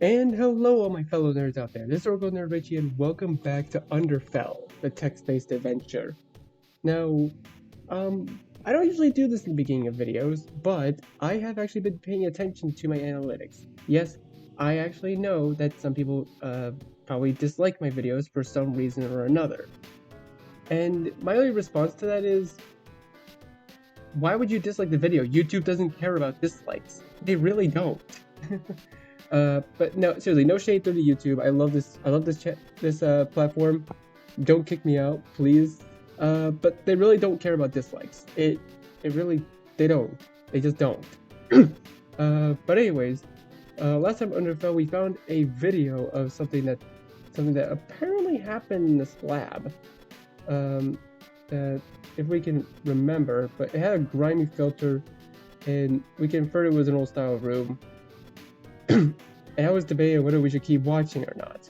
And hello all my fellow nerds out there, this is Oracle Nerd Richie and welcome back to Underfell, the text-based adventure. Now, I don't usually do this in the beginning of videos, but I have actually been paying attention to my analytics. Yes, I actually know that some people probably dislike my videos for some reason or another. And my only response to that is, why would you dislike the video? YouTube doesn't care about dislikes. They really don't. But no, seriously, no shade through to YouTube. I love this platform. Don't kick me out, please. But they really don't care about dislikes. It really, they don't. They just don't. But anyways, last time Underfell, we found a video of something that apparently happened in this lab. That if we can remember, but it had a grimy filter, and we confirmed it was an old style room. And I was debating whether we should keep watching or not.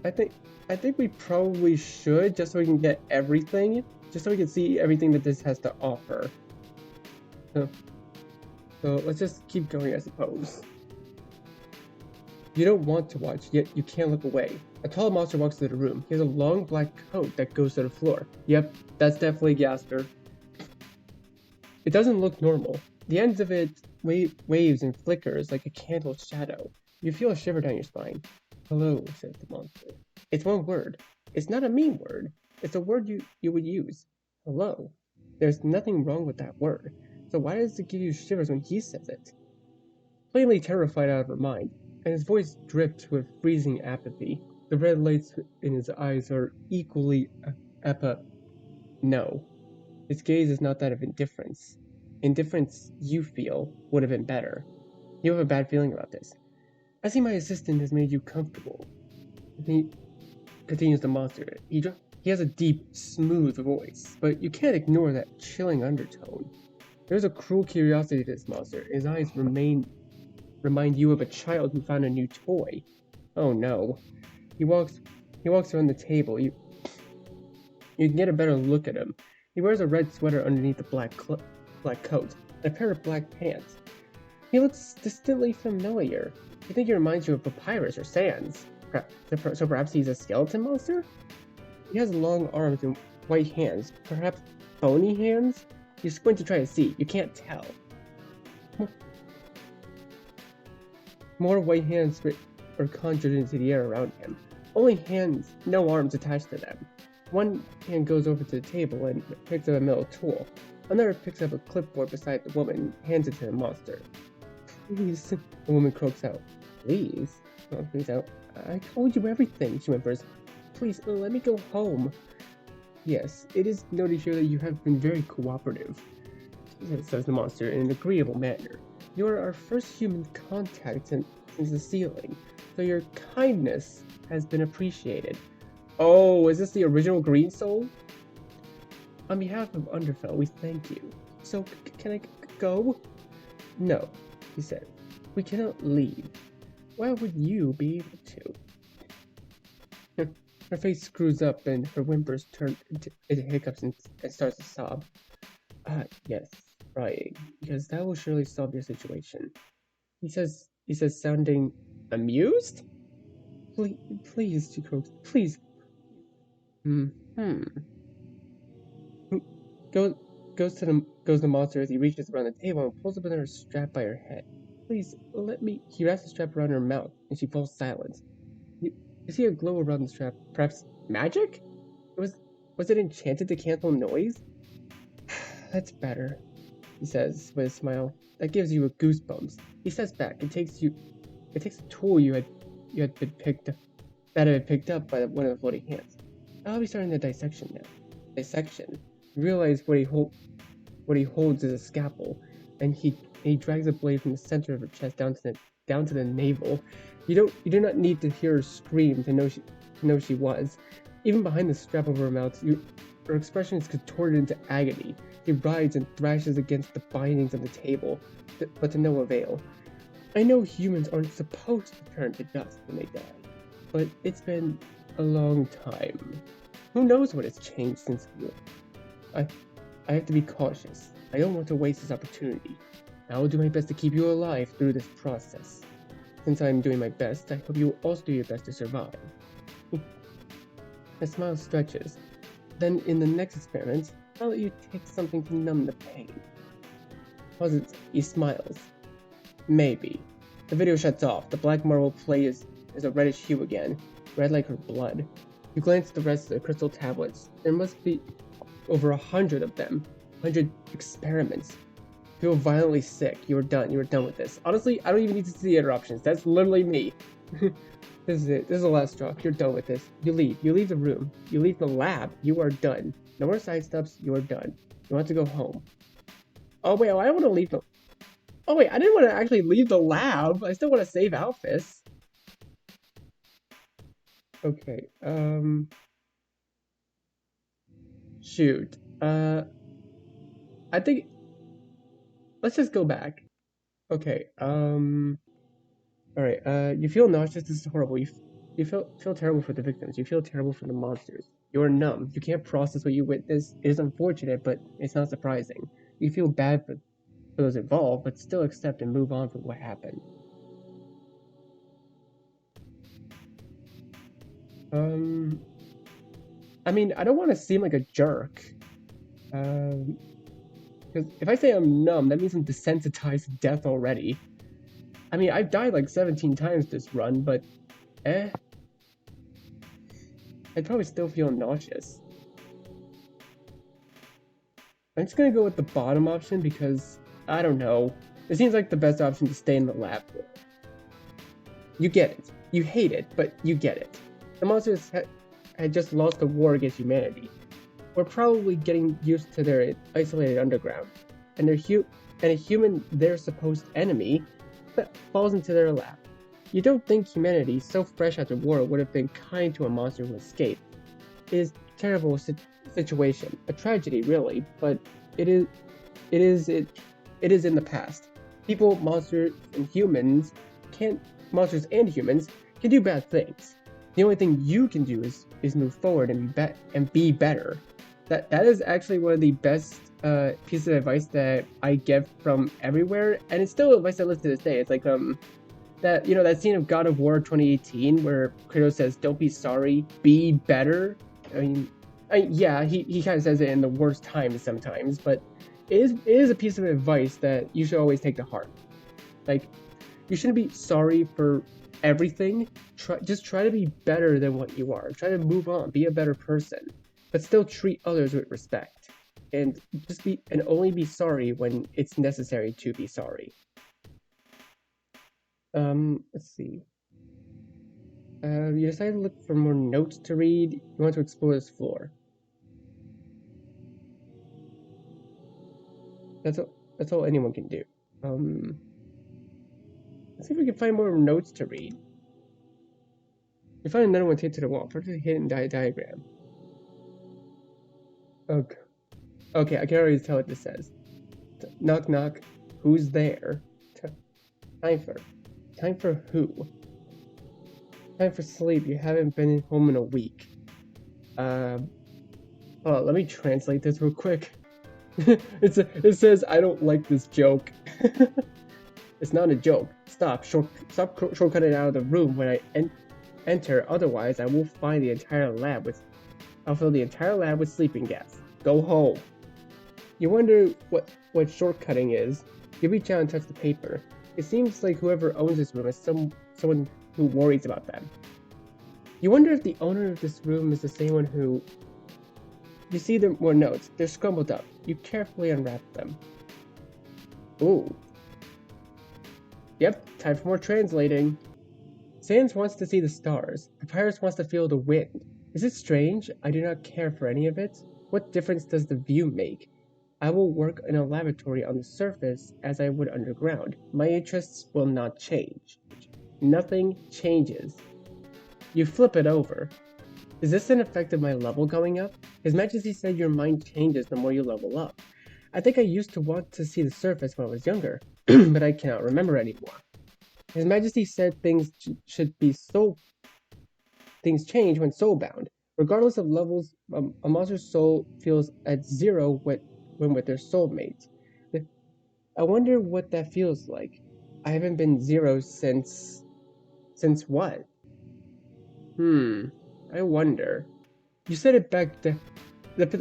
I think we probably should, just so we can get everything, just so we can see everything that this has to offer. So let's just keep going, I suppose. You don't want to watch, yet you can't look away. A tall monster walks into the room. He has a long black coat that goes to the floor. Yep, that's definitely Gaster. It doesn't look normal. The ends of it waves and flickers like a candle's shadow. You feel a shiver down your spine. Hello, says the monster. It's one word. It's not a mean word. It's a word you would use. Hello. There's nothing wrong with that word. So why does it give you shivers when he says it? Plainly terrified out of her mind, and his voice drips with freezing apathy. The red lights in his eyes are equally No. His gaze is not that of indifference. Indifference you feel would have been better. You have a bad feeling about this. I see my assistant has made you comfortable. He continues the monster. He has a deep, smooth voice, but you can't ignore that chilling undertone. There's a cruel curiosity to this monster. His eyes remind you of a child who found a new toy. Oh no. He walks around the table. You can get a better look at him. He wears a red sweater underneath a black coat and a pair of black pants. He looks distinctly familiar. You think he reminds you of Papyrus or Sans. So perhaps he's a skeleton monster? He has long arms and white hands. Perhaps bony hands? You squint to try to see. You can't tell. More white hands are conjured into the air around him. Only hands, no arms attached to them. One hand goes over to the table and picks up a metal tool. Another picks up a clipboard beside the woman and hands it to the monster. Please, the woman croaks out. Please? Oh, please out. I told you everything, she whimpers. Please, let me go home. Yes, it is noted here that you have been very cooperative, says the monster in an agreeable manner. You are our first human contact since the sealing, so your kindness has been appreciated. Oh, is this the original Green Soul? On behalf of Underfell, we thank you. So, can I go? No, he said. We cannot leave. Why would you be able to? Her face screws up and her whimpers turn into hiccups and starts to sob. Yes, crying, because that will surely solve your situation. He says, sounding amused? Please, she croaks. Please. Goes the monster as he reaches around the table and pulls up another strap by her head. Please, let me. He wraps the strap around her mouth, and she falls silent. You see a glow around the strap. Perhaps magic? Was it enchanted to cancel noise? That's better, he says with a smile. That gives you a goosebumps. He steps back and takes a tool that had been picked up by one of the floating hands. I'll be starting the dissection now. Dissection. You realize what he holds is a scalpel, and he drags a blade from the center of her chest down to the navel. You do not need to hear her scream to know she was. Even behind the strap over her mouth, her expression is contorted into agony. She writhes and thrashes against the bindings of the table, but to no avail. I know humans aren't supposed to turn to dust when they die, but it's been a long time. Who knows what has changed since I have to be cautious. I don't want to waste this opportunity. I will do my best to keep you alive through this process. Since I'm doing my best, I hope you will also do your best to survive. My smile stretches. Then, in the next experiment, I'll let you take something to numb the pain. Pauses. He smiles. Maybe. The video shuts off. The black marble plate is a reddish hue again, red like her blood. You glance at the rest of the crystal tablets. There must be over 100 of them. 100 experiments. You feel violently sick. You are done. You are done with this. Honestly, I don't even need to see the other options. That's literally me. This is it. This is the last straw. You're done with this. You leave. You leave the room. You leave the lab. You are done. No more side steps. You are done. You want to go home. Oh, wait. I want to leave the... Oh, wait. I didn't want to actually leave the lab. I still want to save Alphys. Okay. Shoot. I think... Let's just go back. Okay. Alright, you feel nauseous. This is horrible. You feel terrible for the victims. You feel terrible for the monsters. You're numb. You can't process what you witnessed. It is unfortunate, but it's not surprising. You feel bad for those involved, but still accept and move on from what happened. I mean, I don't want to seem like a jerk. Because if I say I'm numb, that means I'm desensitized to death already. I mean, I've died like 17 times this run, but I'd probably still feel nauseous. I'm just gonna go with the bottom option because, I don't know, it seems like the best option to stay in the lab for. You get it. You hate it, but you get it. The monsters had just lost the war against humanity. We're probably getting used to their isolated underground, and a human, their supposed enemy, falls into their lap. You don't think humanity, so fresh after war, would have been kind to a monster who escaped. It is a terrible situation, a tragedy really, but it is in the past. People, monsters, and humans can do bad things. The only thing you can do is move forward and be better. That is actually one of the best pieces of advice that I get from everywhere, and it's still advice I listen to this day. It's like that scene of God of War 2018 where Kratos says, "Don't be sorry, be better." Yeah, he kind of says it in the worst times sometimes, but it is a piece of advice that you should always take to heart. Like, you shouldn't be sorry for everything. Just try to be better than what you are. Try to move on, be a better person, but still treat others with respect. And only be sorry when it's necessary to be sorry. Let's see. You decided to look for more notes to read. You want to explore this floor. That's all anyone can do. Let's see if we can find more notes to read. You find another one taped to the wall. Perfectly hidden diagram. Okay. Okay, I can already tell what this says. Knock knock. Who's there? Time for who? Time for sleep. You haven't been home in a week. Oh, let me translate this real quick. It says I don't like this joke. It's not a joke. Stop shortcutting out of the room when I enter. Otherwise, I will fill the entire lab with sleeping gas. Go home. You wonder what shortcutting is. You reach out and touch the paper. It seems like whoever owns this room is someone who worries about them. You wonder if the owner of this room is the same one who... You see there more notes. They're scrambled up. You carefully unwrap them. Ooh. Yep, time for more translating. Sans wants to see the stars. Papyrus wants to feel the wind. Is it strange? I do not care for any of it. What difference does the view make? I will work in a laboratory on the surface as I would underground. My interests will not change. Nothing changes. You flip it over. Is this an effect of my level going up? His Majesty said your mind changes the more you level up. I think I used to want to see the surface when I was younger, but I cannot remember anymore. His Majesty said things things change when soulbound. Regardless of levels, a monster's soul feels at zero when with their soulmate. I wonder what that feels like. I haven't been zero since... Since what? I wonder. You set it back the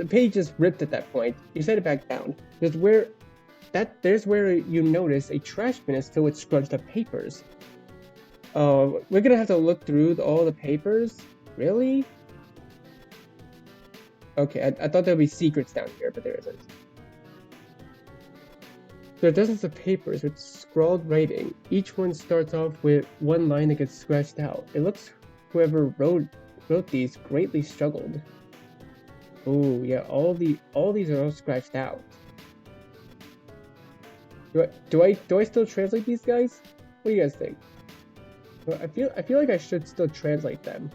page is ripped at that point. You set it back down. There's where you notice a trash bin is filled with scrunched up papers. Oh, we're gonna have to look through all the papers? Really? Okay, I thought there'd be secrets down here, but there isn't. There are dozens of papers with scrawled writing. Each one starts off with one line that gets scratched out. It looks whoever wrote these greatly struggled. Oh yeah, all these are all scratched out. Do I still translate these guys? What do you guys think? Well, I feel like I should still translate them.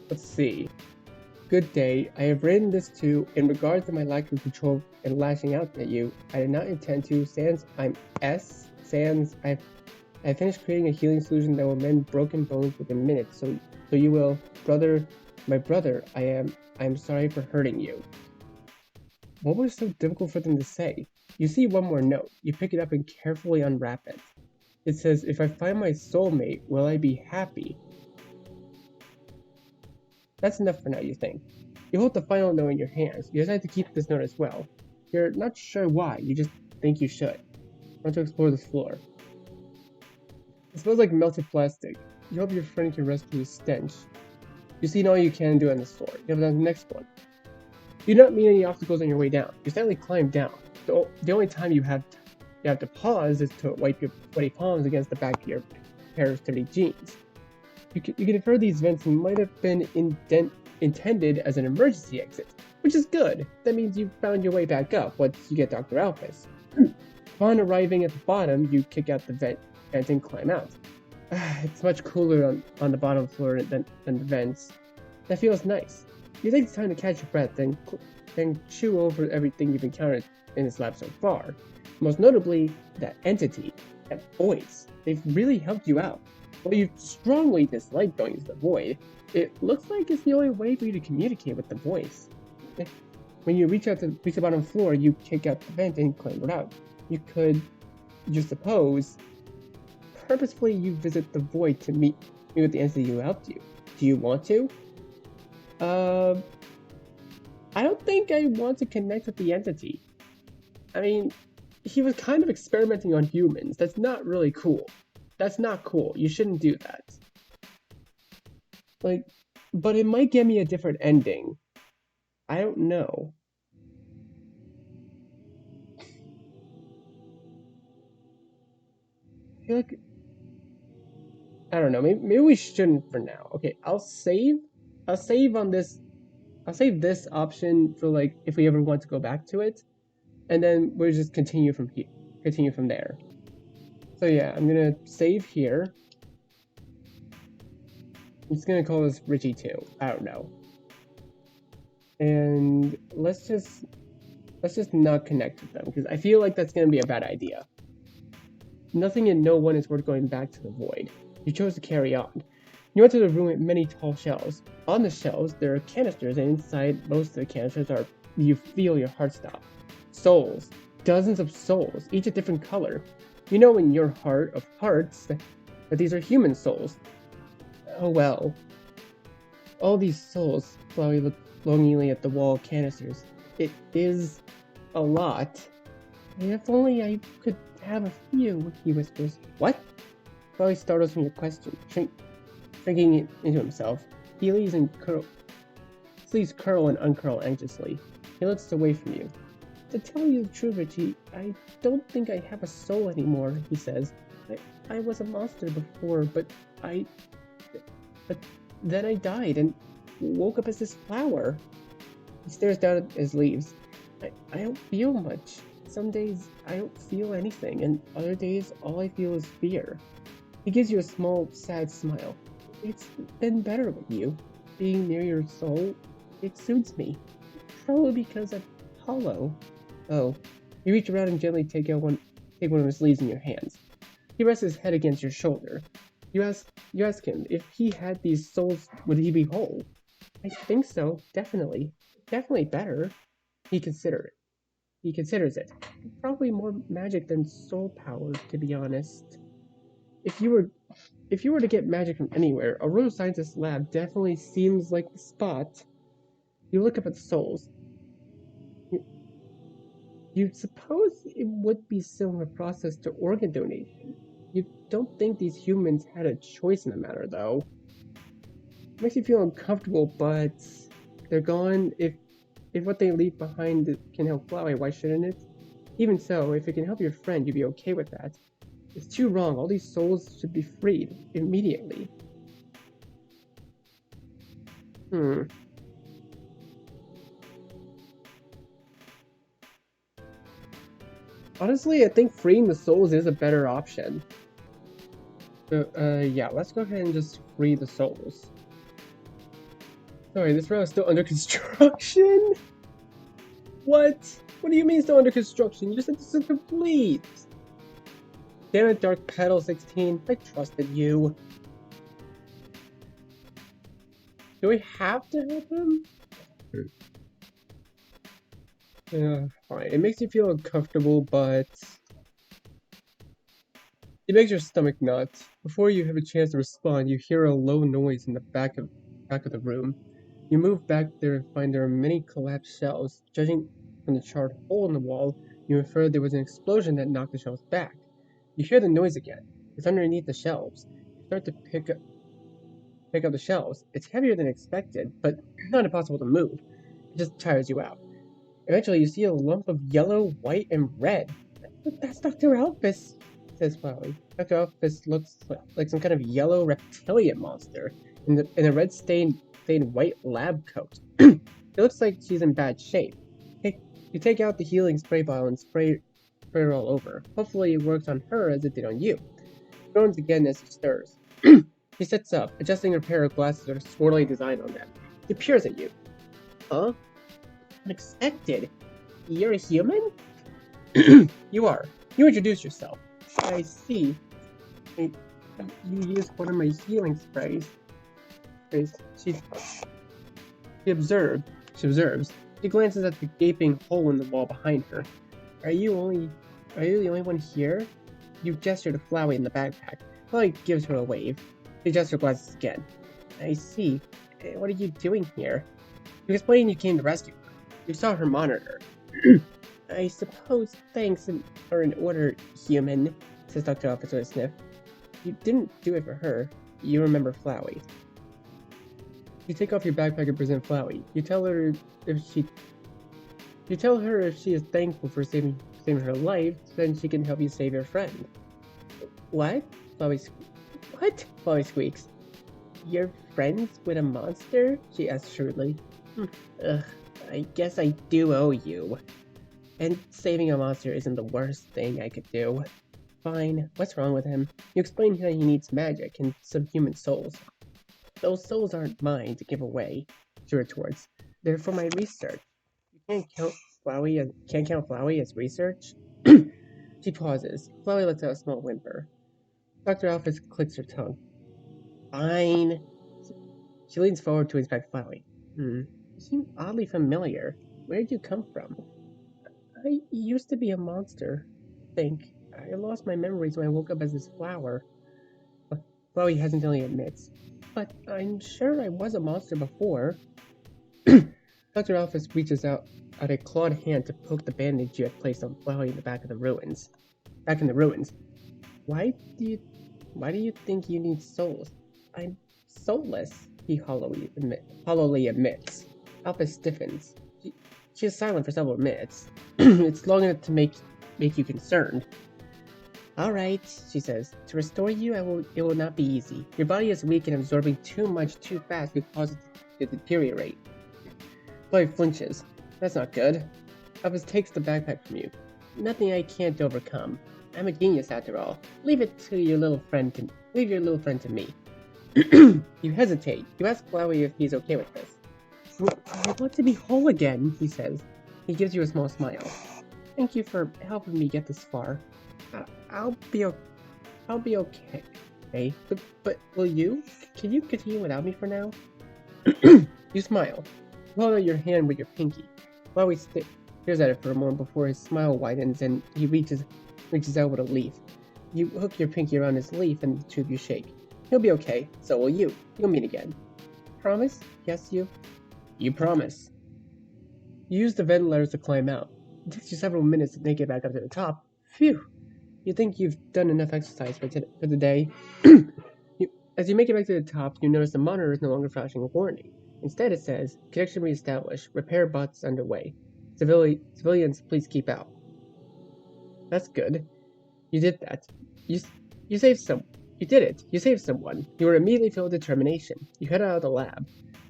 Let's see. Good day. I have written this to, in regards to my lack of control and lashing out at you. I did not intend to. Sans, I'm S. Sans, I finished creating a healing solution that will mend broken bones within minutes. So you will, brother, my brother. I am sorry for hurting you. What was so difficult for them to say? You see one more note. You pick it up and carefully unwrap it. It says, if I find my soulmate, will I be happy? That's enough for now, you think. You hold the final note in your hands. You decide to keep this note as well. You're not sure why, you just think you should. Want to explore the floor. It smells like melted plastic. You hope your friend can rescue the stench. You've seen all you can do on this floor. You have done the next one. You do not meet any obstacles on your way down. You steadily climb down. The only time you have to pause is to wipe your sweaty palms against the back of your pair of sturdy jeans. You can infer these vents might have been intended as an emergency exit, which is good. That means you found your way back up once you get Dr. Alphys. Upon arriving at the bottom, you kick out the vent and climb out. It's much cooler on the bottom floor than the vents. That feels nice. You take the time to catch your breath, then chew over everything you've encountered in this lab so far. Most notably, that entity, that voice. They've really helped you out. While you strongly dislike going to the void, it looks like it's the only way for you to communicate with the voice. When you reach the bottom floor, you kick out the vent and climb it out. You suppose, purposefully you visit the void to meet with the entity who helped you. Do you want to? I don't think I want to connect with the entity. I mean, he was kind of experimenting on humans. That's not really cool. That's not cool. You shouldn't do that. But it might get me a different ending. I don't know. I feel like... I don't know. Maybe we shouldn't for now. Okay, I'll save on this. I'll save this option for if we ever want to go back to it. And then we'll just continue from here. Continue from there. So yeah, I'm gonna save here. I'm just gonna call this Richie 2. I don't know. And let's just not connect with them, because I feel like that's gonna be a bad idea. Nothing and no one is worth going back to the void. You chose to carry on. You enter the room with many tall shelves. On the shelves, there are canisters, and inside most of the canisters you feel your heart stop. Souls. Dozens of souls, each a different color. You know in your heart of hearts that these are human souls. Oh well. All these souls slowly look longingly at the wall of canisters. It is a lot. If only I could have a few, he whispers. What? Probably startles from your question, shrinking it into himself. Sleeves curl and uncurl anxiously. He looks away from you. To tell you the truth, Richie, I don't think I have a soul anymore, he says. I was a monster before, but then I died and woke up as this flower. He stares down at his leaves. I don't feel much. Some days I don't feel anything, and other days all I feel is fear. He gives you a small, sad smile. It's been better with you. Being near your soul, it suits me. Probably because I'm hollow. Oh. You reach around and gently take one of his leaves in your hands. He rests his head against your shoulder. You ask him, if he had these souls, would he be whole? I think so, definitely. Definitely better. He consider it. He considers it. Probably more magic than soul power, to be honest. If you were if you were to get magic from anywhere, a road scientist lab definitely seems like the spot. You look up at the souls. You, you'd suppose it would be similar process to organ donation. You don't think these humans had a choice in the matter, though. It makes you feel uncomfortable, but they're gone. If what they leave behind can help Flowey, why shouldn't it? Even so, if it can help your friend, you'd be okay with that. It's too wrong. All these souls should be freed immediately. Hmm. Honestly, I think freeing the souls is a better option. So, yeah, let's go ahead and just free the souls. Sorry, this route is still under construction? What? What do you mean still under construction? You just said this is complete! Damn it, Dark Petal 16. I trusted you. Do we have to help him? Yeah, fine. It makes you feel uncomfortable, but it makes your stomach nuts. Before you have a chance to respond, you hear a low noise in the back of the room. You move back there and find there are many collapsed shelves. Judging from the charred hole in the wall, you infer there was an explosion that knocked the shelves back. You hear the noise again. It's underneath the shelves. You start to pick up the shelves. It's heavier than expected, but not impossible to move. It just tires you out. Eventually, you see a lump of yellow, white, and red. That's Dr. Alphys, says Flowey. Dr. Alphys looks like some kind of yellow reptilian monster in a red stained white lab coat. It looks like she's in bad shape. You take out the healing spray bottle and spray her all over. Hopefully it works on her as it did on you. She groans again as she stirs. She sits up, adjusting her pair of glasses with a swirly design on them. She peers at you. Huh? Unexpected. You're a human? You are. You introduce yourself. I see. You used one of my healing sprays. She observes. She glances at the gaping hole in the wall behind her. Are you the only one here? You gesture to Flowey in the backpack. Flowey gives her a wave. She adjusts her glasses again. I see. What are you doing here? You explain you came to rescue her. You saw her monitor. I suppose thanks are in order, human, says Dr. Alphys with a sniff. You didn't do it for her. You remember Flowey. You take off your backpack and present Flowey. You tell her if she is thankful for saving her life, then she can help you save your friend. What? Flowey squeaks. You're friends with a monster? She asks shrewdly. Ugh, I guess I do owe you. And saving a monster isn't the worst thing I could do. Fine, what's wrong with him? You explain that he needs magic and some human souls. Those souls aren't mine to give away, she retorts. They're for my research. You can't count Flowey as research? She pauses. Flowey lets out a small whimper. Dr. Alphys clicks her tongue. Fine. She leans forward to inspect Flowey. You seem oddly familiar. Where did you come from? I used to be a monster, I think. I lost my memories when I woke up as this flower. Flowey hesitantly admits. But I'm sure I was a monster before. Dr. Alphys reaches out a clawed hand to poke the bandage you had placed on Flowey in the back in the ruins. Why do you think you need souls? I'm soulless, he hollowly admits. Alphys stiffens. She is silent for several minutes. It's long enough to make you concerned. Alright, she says. To restore you, it will not be easy. Your body is weak and absorbing too much too fast could cause it to deteriorate. Flowey flinches. That's not good. Alphys takes the backpack from you. Nothing I can't overcome. I'm a genius after all. Leave your little friend to me. You hesitate. You ask Flowey if he's okay with this. I want to be whole again, he says. He gives you a small smile. Thank you for helping me get this far. I'll be okay. But will you? Can you continue without me for now? You smile. You hold out your hand with your pinky. Flowey stares at it for a moment before his smile widens and he reaches out with a leaf. You hook your pinky around his leaf and the two of you shake. He'll be okay, so will you. You'll meet again. Promise? Yes, you? You promise. You use the ventilators to climb out. It takes you several minutes to make it back up to the top. Phew! You think you've done enough exercise for the day. As you make it back to the top, you notice the monitor is no longer flashing a warning. Instead, it says, "Connection reestablished. Repair bots underway. Civilians, please keep out." That's good. You did that. You saved some. You did it. You saved someone. You were immediately filled with determination. You head out of the lab.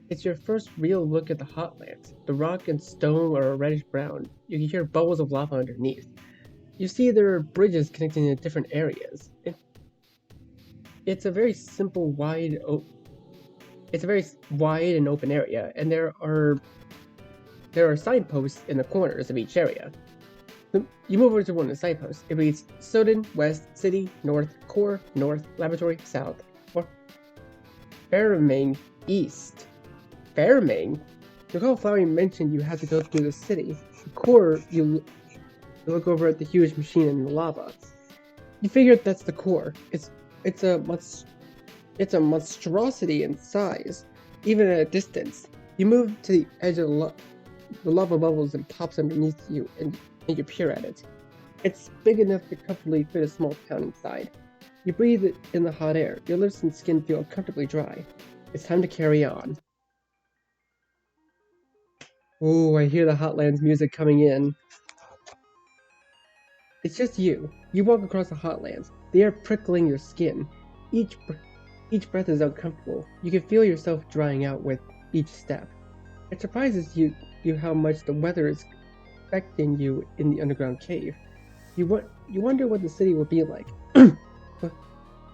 It's your first real look at the hotlands. The rock and stone are a reddish brown. You can hear bubbles of lava underneath. You see there are bridges connecting to different areas. It's a very wide and open area, and there are signposts in the corners of each area. You move over to one of the signposts. It reads Soden, West, City, North, Core, North, Laboratory, South, or Fairming, East. Fairming? Recall Flowey mentioned you had to go through the city. The core, you look over at the huge machine in the lava. You figure that's the core. It's a monstrosity in size, even at a distance. You move to the edge of the lava bubbles and pops underneath you, and you peer at it. It's big enough to comfortably fit a small town inside. You breathe it in the hot air. Your lips and skin feel uncomfortably dry. It's time to carry on. Oh, I hear the Hotlands music coming in. It's just you. You walk across the Hotlands, the air prickling your skin. Each breath is uncomfortable. You can feel yourself drying out with each step. It surprises you how much the weather is affecting you in the underground cave. You wonder what the city will be like.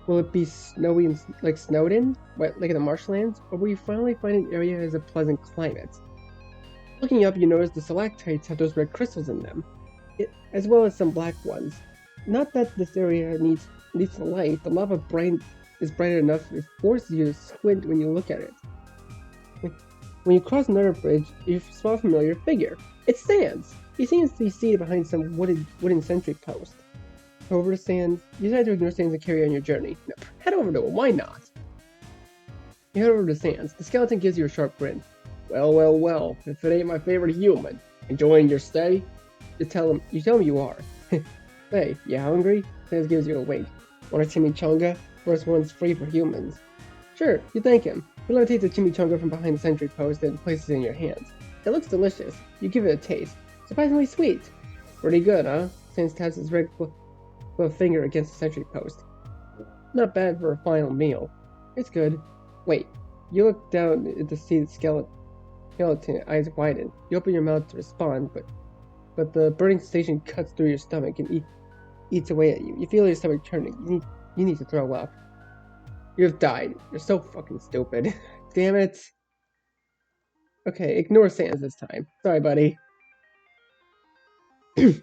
Will it be snowy and like Snowden, like in the marshlands, or will you finally find an area that has a pleasant climate? Looking up, you notice the stalactites have those red crystals in them, as well as some black ones. Not that this area needs the light. The lava is bright enough it forces you to squint when you look at it. When you cross another bridge, you spot a familiar figure. It's Sans. He seems to be seated behind some wooden sentry post. Over to Sans, you decide to ignore Sans and carry on your journey. No, head over to him. Why not? You head over to Sans. The skeleton gives you a sharp grin. Well, if it ain't my favorite human. Enjoying your stay? You tell him you are. Hey, you hungry? Sans gives you a wink. Want a chimichanga? First one's free for humans. Sure, you thank him. He levitates the chimichanga from behind the sentry post and places it in your hands. It looks delicious. You give it a taste. Surprisingly sweet. Pretty good, huh? Sans taps his red finger against the sentry post. Not bad for a final meal. It's good. Wait, you look down to see the skeleton eyes widen. You open your mouth to respond, but the burning sensation cuts through your stomach and eats away at you. You feel your stomach turning. You need to throw up. You have died. You're so fucking stupid. Damn it. Okay, ignore Sans this time. Sorry, buddy. You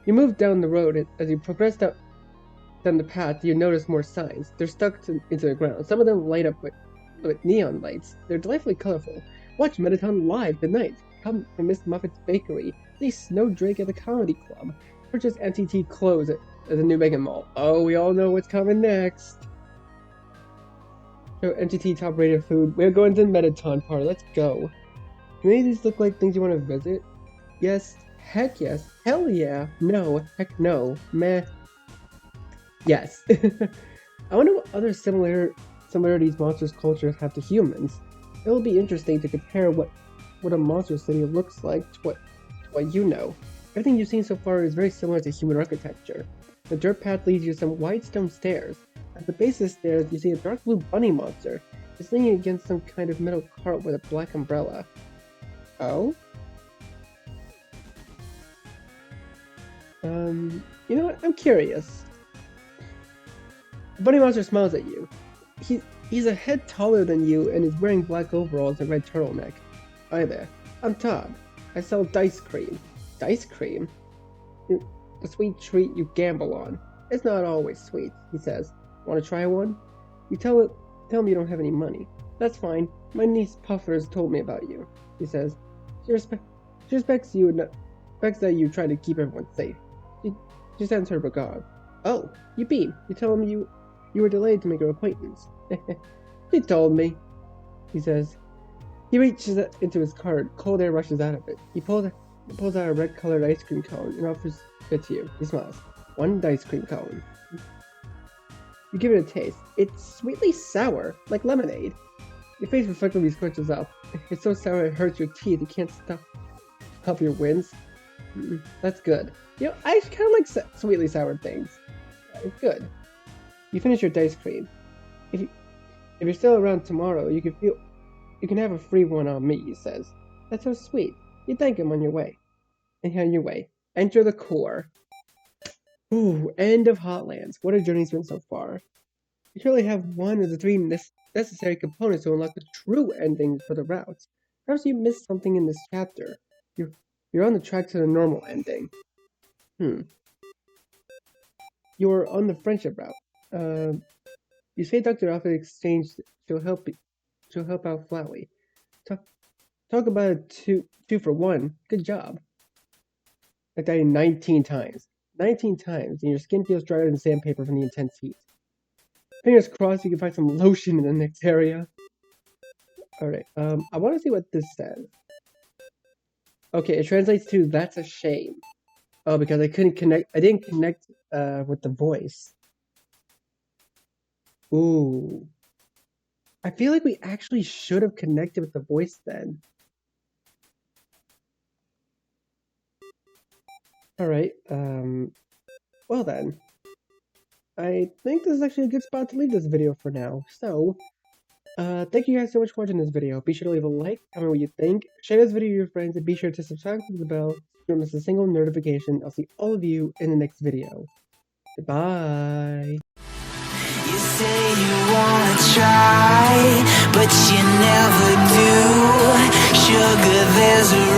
move down the road, and as you progress down the path, you notice more signs. They're stuck into the ground. Some of them light up with neon lights. They're delightfully colorful. Watch Metaton live tonight. Come to Miss Muffet's Bakery. See Snowdrake at the Comedy Club. Purchase NTT clothes at the New Megan Mall. Oh, we all know what's coming next. Show NTT top-rated food. We're going to the Metaton party. Let's go. Do any of these look like things you want to visit? Yes. Heck yes. Hell yeah. No. Heck no. Meh. Yes. I wonder what other similarities monsters' cultures have to humans. It will be interesting to compare what a monster city looks like to what you know. Everything you've seen so far is very similar to human architecture. The dirt path leads you to some wide stone stairs. At the base of the stairs, you see a dark blue bunny monster. It's leaning against some kind of metal cart with a black umbrella. Oh? You know what? I'm curious. The bunny monster smiles at you. He's a head taller than you and is wearing black overalls and a red turtleneck. Hi there. I'm Todd. I sell dice cream. Dice cream? A sweet treat you gamble on. It's not always sweet, he says. Want to try one? You tell him you don't have any money. That's fine. My niece Puffers told me about you, he says. She respects you and expects that you try to keep everyone safe. She sends her regard. Oh, you beam. You tell him you were delayed to make her acquaintance. He told me, he says. He reaches into his cart. Cold air rushes out of it. He pulls out a red-colored ice cream cone and offers it to you. He smiles. One ice cream cone. You give it a taste. It's sweetly sour, like lemonade. Your face reflectively scrunches up. It's so sour it hurts your teeth. You can't stop your wins. That's good. You know, I kind of like sweetly sour things. It's good. You finish your ice cream. If you're still around tomorrow, you can have a free one on me, he says. That's so sweet. You thank him on your way. And on your way. Enter the core. Ooh, end of Hotlands. What a journey's been so far. You surely have one of the three necessary components to unlock the true ending for the routes. Perhaps you missed something in this chapter. You're on the track to the normal ending. You're on the friendship route. You say Dr. Alpha exchange. She'll help out Flowey. Talk about it two for one. Good job. I died 19 times. 19 times, and your skin feels drier than sandpaper from the intense heat. Fingers crossed you can find some lotion in the next area. Alright, I want to see what this says. Okay, it translates to, that's a shame. Oh, because I didn't connect with the voice. Ooh. I feel like we actually should have connected with the voice then. Alright, well then. I think this is actually a good spot to leave this video for now. So, thank you guys so much for watching this video. Be sure to leave a like, comment what you think, share this video with your friends, and be sure to subscribe to the bell so you don't miss a single notification. I'll see all of you in the next video. Goodbye! You say you wanna try, but you never do. Sugar, there's a